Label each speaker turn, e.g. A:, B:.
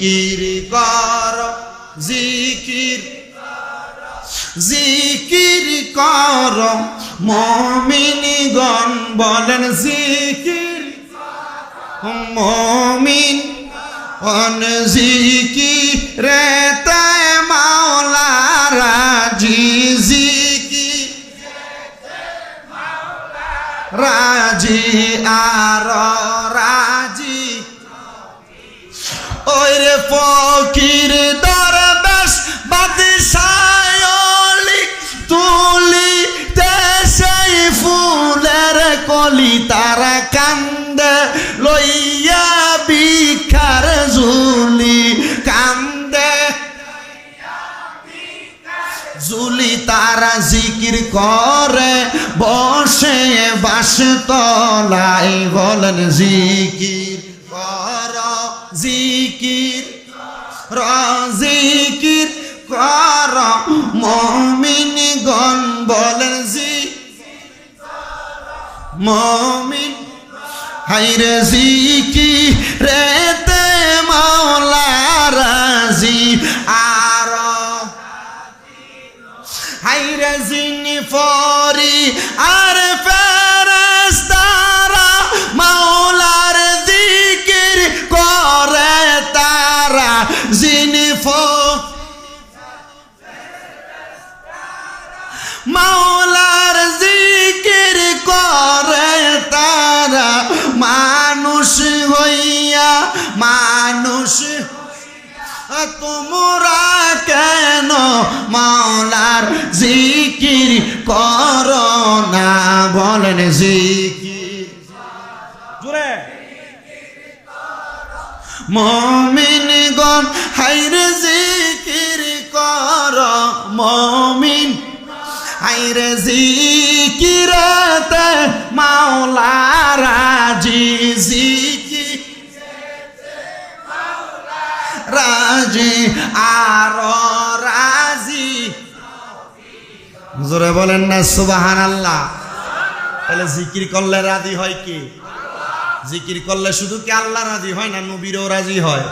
A: জিকির কর জিকির জিকির কর মুমিনগণ বলেন জিকির মুমিন অন জিকিরেতে মাওলা রাজি জিকির রাজি আর রাজি ওই রে ফকির দরবেশ বাদশায়লি তুলি সেই ফুলের কলি তারা কান্দে লইয়া ভিক্ষার ঝুলি কান্দে ঝুলি তারা জিকির করে বসে বাসতলায় বলেন জিকির কর জিকির জিকির কর মুমিনগণ বলেন মুমিন হায়রে জিকিরেতে মাওলা রাজি আর হায়রে জিনি ফরি আর ফেরেশতারা মাওলার জিকির করে তারা জিনি মাওলার জিকির করে তারা মানুষ হইয়া মানুষ তোমরা কেন মাওলার জিকির করো না বলেন জিকির জোরে মুমিনগণ হায়রে জিকির করো মুমিন হায়রে জিকিরেতে মাওলা রাজি জিকির রাজি আর রাজি জোরে বলেন না সুবহানাল্লাহ। তাহলে জিকির করলে রাজি হয় কি? জিকির করলে শুধু কি আল্লাহ রাজি হয় না নবীরও রাজি হয়?